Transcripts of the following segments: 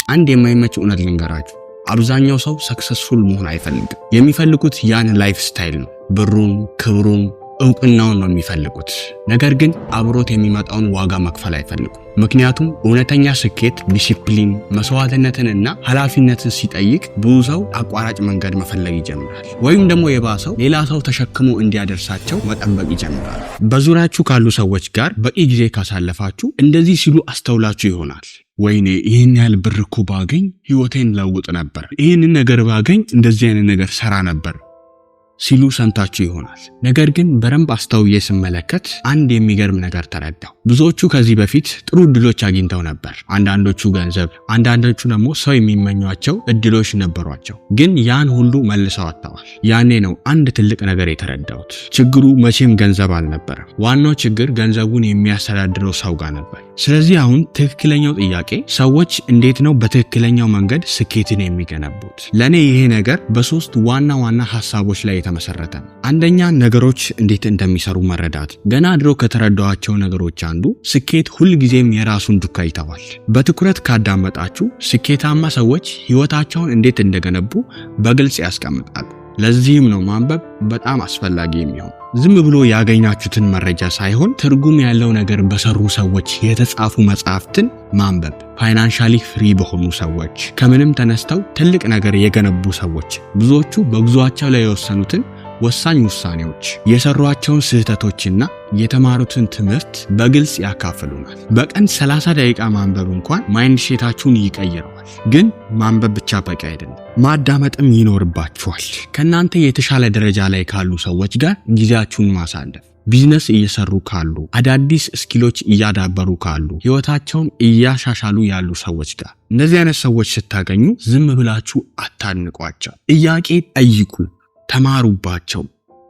አንድ የማይመች እውነት ልንገራችሁ። አብዛኛው ሰው ሰክሰስፉል መሆን አይፈልግም። የሚፈልጉት ያን ላይፍ ስታይል ነው። ብሩን፣ ክብሩን፣ እውቅናውን ነው የሚፈልጉት። ነገር ግን አብሮት የሚመጣውን ዋጋ መክፈል አይፈልጉም። ምክንያቱም እውነተኛ ስኬት ዲሲፕሊን፣ መስዋዕትነትንና ኃላፊነትን ሲጠይቅ ብዙ ሰው አቋራጭ መንገድ መፈለግ ይጀምራል። ወይም ደግሞ የባሰው ሌላ ሰው ተሸክሞ እንዲያደርሳቸው መጠበቅ ይጀምራል። በዙሪያችሁ ካሉ ሰዎች ጋር በቂ ጊዜ ካሳለፋችሁ እንደዚህ ሲሉ አስተውላችሁ ይሆናል። ወይኔ ይህን ያህል ብር እኮ ባገኝ ህይወቴን ለውጥ ነበር፣ ይህንን ነገር ባገኝ እንደዚህ አይነት ነገር ሰራ ነበር ሲሉ ሰምታችሁ ይሆናል። ነገር ግን በደንብ አስተውዬ ስመለከት አንድ የሚገርም ነገር ተረዳሁ። ብዙዎቹ ከዚህ በፊት ጥሩ እድሎች አግኝተው ነበር። አንዳንዶቹ ገንዘብ፣ አንዳንዶቹ ደግሞ ሰው የሚመኟቸው እድሎች ነበሯቸው። ግን ያን ሁሉ መልሰው አጥተዋል። ያኔ ነው አንድ ትልቅ ነገር የተረዳሁት። ችግሩ መቼም ገንዘብ አልነበረም። ዋናው ችግር ገንዘቡን የሚያስተዳድረው ሰው ጋር ነበር። ስለዚህ አሁን ትክክለኛው ጥያቄ ሰዎች እንዴት ነው በትክክለኛው መንገድ ስኬትን የሚገነቡት? ለኔ ይሄ ነገር በሶስት ዋና ዋና ሐሳቦች ላይ የተመሰረተ ነው። አንደኛ ነገሮች እንዴት እንደሚሰሩ መረዳት። ገና ድሮ ከተረዳኋቸው ነገሮች አንዱ ስኬት ሁልጊዜም የራሱን ዱካ ይተዋል። በትኩረት ካዳመጣችሁ ስኬታማ ሰዎች ህይወታቸውን እንዴት እንደገነቡ በግልጽ ያስቀምጣሉ። ለዚህም ነው ማንበብ በጣም አስፈላጊ የሚሆን። ዝም ብሎ ያገኛችሁትን መረጃ ሳይሆን ትርጉም ያለው ነገር በሰሩ ሰዎች የተጻፉ መጽሐፍትን ማንበብ። ፋይናንሻሊ ፍሪ በሆኑ ሰዎች፣ ከምንም ተነስተው ትልቅ ነገር የገነቡ ሰዎች ብዙዎቹ በጉዟቸው ላይ የወሰኑትን ወሳኝ ውሳኔዎች፣ የሰሯቸውን ስህተቶችና የተማሩትን ትምህርት በግልጽ ያካፍሉናል። በቀን 30 ደቂቃ ማንበብ እንኳን ማይንድሴታችሁን ይቀይረዋል። ግን ማንበብ ብቻ በቂ አይደለም፣ ማዳመጥም ይኖርባችኋል። ከናንተ የተሻለ ደረጃ ላይ ካሉ ሰዎች ጋር ጊዜያችሁን ማሳለፍ፣ ቢዝነስ እየሰሩ ካሉ፣ አዳዲስ ስኪሎች እያዳበሩ ካሉ፣ ህይወታቸውን እያሻሻሉ ያሉ ሰዎች ጋር። እነዚህ አይነት ሰዎች ስታገኙ ዝም ብላችሁ አታንቋቸው። ጥያቄ ጠይቁ፣ ተማሩባቸው።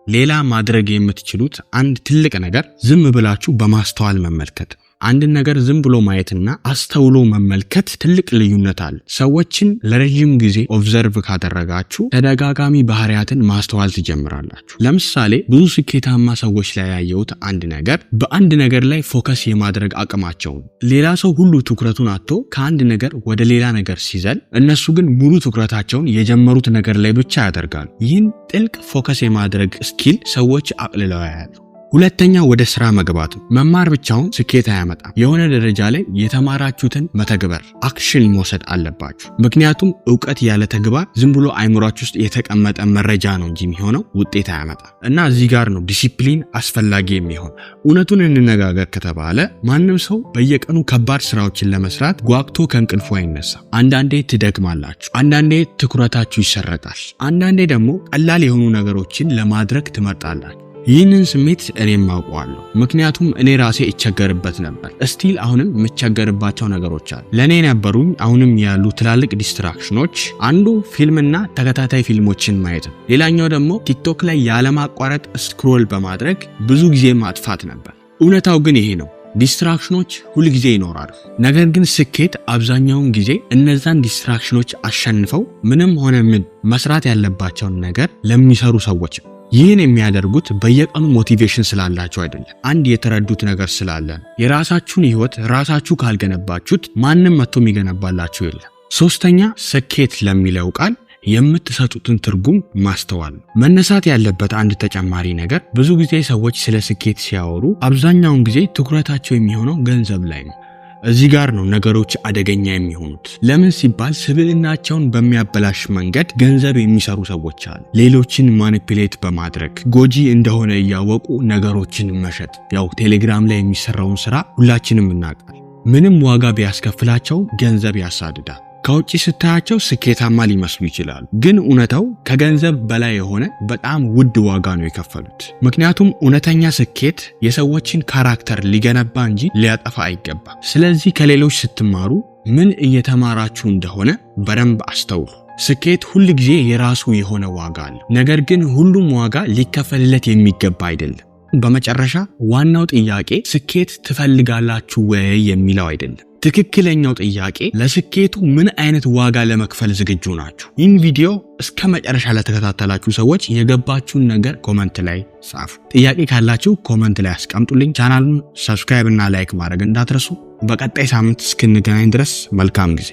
ሌላ ማድረግ የምትችሉት አንድ ትልቅ ነገር ዝም ብላችሁ በማስተዋል መመልከት። አንድን ነገር ዝም ብሎ ማየትና አስተውሎ መመልከት ትልቅ ልዩነት አለ። ሰዎችን ለረጅም ጊዜ ኦብዘርቭ ካደረጋችሁ ተደጋጋሚ ባህሪያትን ማስተዋል ትጀምራላችሁ። ለምሳሌ ብዙ ስኬታማ ሰዎች ላይ ያየሁት አንድ ነገር በአንድ ነገር ላይ ፎከስ የማድረግ አቅማቸው። ሌላ ሰው ሁሉ ትኩረቱን አጥቶ ከአንድ ነገር ወደ ሌላ ነገር ሲዘል፣ እነሱ ግን ሙሉ ትኩረታቸውን የጀመሩት ነገር ላይ ብቻ ያደርጋሉ። ይህን ጥልቅ ፎከስ የማድረግ ስኪል ሰዎች አቅልለው ያያሉ። ሁለተኛ ወደ ስራ መግባት። መማር ብቻውን ስኬት አያመጣም። የሆነ ደረጃ ላይ የተማራችሁትን መተግበር፣ አክሽን መውሰድ አለባችሁ። ምክንያቱም ዕውቀት ያለ ተግባር ዝም ብሎ አይምሯችሁ ውስጥ የተቀመጠ መረጃ ነው እንጂ የሚሆነው ውጤት አያመጣም። እና እዚህ ጋር ነው ዲሲፕሊን አስፈላጊ የሚሆን። እውነቱን እንነጋገር ከተባለ ማንም ሰው በየቀኑ ከባድ ስራዎችን ለመስራት ጓግቶ ከእንቅልፉ አይነሳም። አንዳንዴ ትደክማላችሁ፣ አንዳንዴ ትኩረታችሁ ይሰረቃል፣ አንዳንዴ ደግሞ ቀላል የሆኑ ነገሮችን ለማድረግ ትመርጣላችሁ። ይህንን ስሜት እኔም አውቀዋለሁ። ምክንያቱም እኔ ራሴ እቸገርበት ነበር። እስቲል አሁንም የምቸገርባቸው ነገሮች አሉ። ለኔ ነበሩኝ አሁንም ያሉ ትላልቅ ዲስትራክሽኖች አንዱ ፊልምና ተከታታይ ፊልሞችን ማየት ነው። ሌላኛው ደግሞ ቲክቶክ ላይ ያለማቋረጥ ስክሮል በማድረግ ብዙ ጊዜ ማጥፋት ነበር። እውነታው ግን ይሄ ነው። ዲስትራክሽኖች ሁል ጊዜ ይኖራሉ። ነገር ግን ስኬት አብዛኛውን ጊዜ እነዛን ዲስትራክሽኖች አሸንፈው ምንም ሆነ ምን መስራት ያለባቸውን ነገር ለሚሰሩ ሰዎች። ይህን የሚያደርጉት በየቀኑ ሞቲቬሽን ስላላቸው አይደለም፣ አንድ የተረዱት ነገር ስላለ። የራሳችሁን ህይወት ራሳችሁ ካልገነባችሁት ማንም መጥቶ የሚገነባላችሁ የለም። ሶስተኛ ስኬት ለሚለው ቃል የምትሰጡትን ትርጉም ማስተዋል። መነሳት ያለበት አንድ ተጨማሪ ነገር ብዙ ጊዜ ሰዎች ስለ ስኬት ሲያወሩ አብዛኛውን ጊዜ ትኩረታቸው የሚሆነው ገንዘብ ላይ ነው። እዚህ ጋር ነው ነገሮች አደገኛ የሚሆኑት። ለምን ሲባል ስብዕናቸውን በሚያበላሽ መንገድ ገንዘብ የሚሰሩ ሰዎች አሉ። ሌሎችን ማኒፕሌት በማድረግ ጎጂ እንደሆነ እያወቁ ነገሮችን መሸጥ። ያው ቴሌግራም ላይ የሚሰራውን ስራ ሁላችንም እናውቃለን። ምንም ዋጋ ቢያስከፍላቸው ገንዘብ ያሳድዳል። ከውጪ ስታያቸው ስኬታማ ሊመስሉ ይችላሉ፣ ግን እውነታው ከገንዘብ በላይ የሆነ በጣም ውድ ዋጋ ነው የከፈሉት። ምክንያቱም እውነተኛ ስኬት የሰዎችን ካራክተር ሊገነባ እንጂ ሊያጠፋ አይገባም። ስለዚህ ከሌሎች ስትማሩ ምን እየተማራችሁ እንደሆነ በደንብ አስተውሉ። ስኬት ሁል ጊዜ የራሱ የሆነ ዋጋ አለው፣ ነገር ግን ሁሉም ዋጋ ሊከፈልለት የሚገባ አይደለም። በመጨረሻ ዋናው ጥያቄ ስኬት ትፈልጋላችሁ ወይ የሚለው አይደለም። ትክክለኛው ጥያቄ ለስኬቱ ምን አይነት ዋጋ ለመክፈል ዝግጁ ናችሁ? ይህን ቪዲዮ እስከ መጨረሻ ለተከታተላችሁ ሰዎች የገባችሁን ነገር ኮመንት ላይ ጻፉ። ጥያቄ ካላችሁ ኮመንት ላይ አስቀምጡልኝ። ቻናሉን ሰብስክራይብ እና ላይክ ማድረግ እንዳትረሱ። በቀጣይ ሳምንት እስክንገናኝ ድረስ መልካም ጊዜ።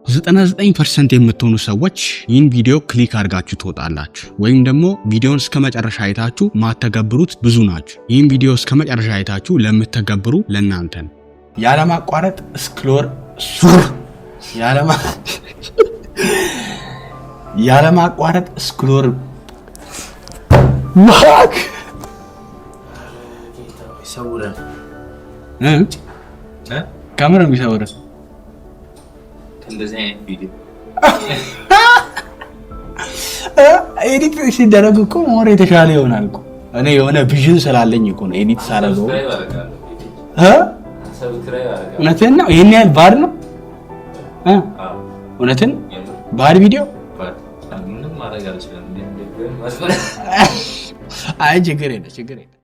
99% የምትሆኑ ሰዎች ይህን ቪዲዮ ክሊክ አድርጋችሁ ትወጣላችሁ ወይም ደግሞ ቪዲዮን እስከመጨረሻ አይታችሁ ማተገብሩት ብዙ ናችሁ። ይህን ቪዲዮ እስከመጨረሻ አይታችሁ ለምትተገብሩ ለእናንተ ነው። ያለማቋረጥ ስክሮል ያለማቋረጥ ስክሮል ማክ ይሰውራል ካሜራ የሚሰውራል እንደዚህ አይነት ቪዲዮ ኤዲት ሲደረግ እኮ ሞር የተሻለ ይሆናል እኮ። እኔ የሆነ ቪዥን ስላለኝ እኮ ነው ኤዲት ሳደርገው። እውነትህን ነው። ይሄን ያህል ባድ ነው። እውነትህን ባድ ቪዲዮ አይ ችግር የለም።